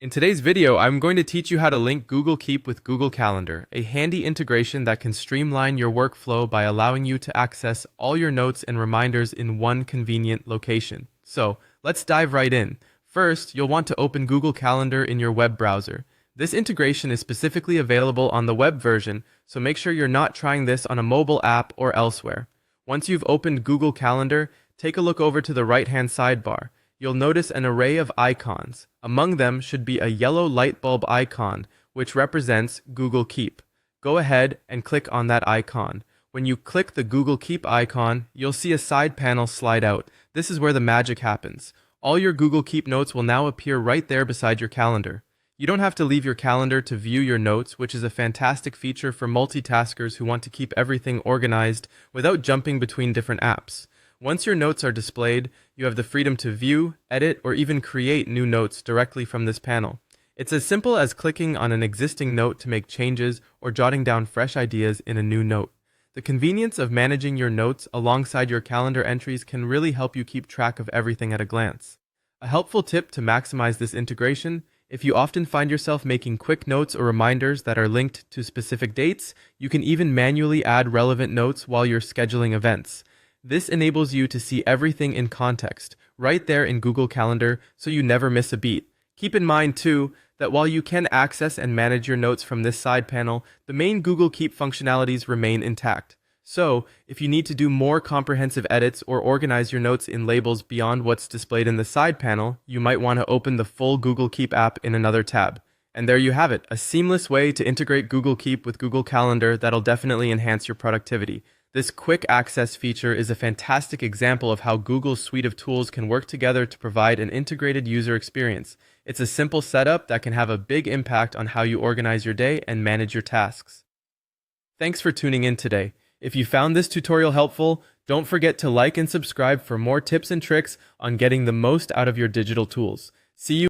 In today's video, I'm going to teach you how to link Google Keep with Google Calendar, a handy integration that can streamline your workflow by allowing you to access all your notes and reminders in one convenient location. So, let's dive right in. First, you'll want to open Google Calendar in your web browser. This integration is specifically available on the web version, so make sure you're not trying this on a mobile app or elsewhere. Once you've opened Google Calendar, take a look over to the right-hand sidebar. You'll notice an array of icons. Among them should be a yellow light bulb icon, which represents Google Keep. Go ahead and click on that icon. When you click the Google Keep icon, you'll see a side panel slide out. This is where the magic happens. All your Google Keep notes will now appear right there beside your calendar. You don't have to leave your calendar to view your notes, which is a fantastic feature for multitaskers who want to keep everything organized without jumping between different apps. Once your notes are displayed, you have the freedom to view, edit, or even create new notes directly from this panel. It's as simple as clicking on an existing note to make changes or jotting down fresh ideas in a new note. The convenience of managing your notes alongside your calendar entries can really help you keep track of everything at a glance. A helpful tip to maximize this integration: if you often find yourself making quick notes or reminders that are linked to specific dates, you can even manually add relevant notes while you're scheduling events. This enables you to see everything in context, right there in Google Calendar, so you never miss a beat. Keep in mind, too, that while you can access and manage your notes from this side panel, the main Google Keep functionalities remain intact. So, if you need to do more comprehensive edits or organize your notes in labels beyond what's displayed in the side panel, you might want to open the full Google Keep app in another tab. And there you have it, a seamless way to integrate Google Keep with Google Calendar that'll definitely enhance your productivity. This quick access feature is a fantastic example of how Google's suite of tools can work together to provide an integrated user experience. It's a simple setup that can have a big impact on how you organize your day and manage your tasks. Thanks for tuning in today. If you found this tutorial helpful, don't forget to like and subscribe for more tips and tricks on getting the most out of your digital tools. See you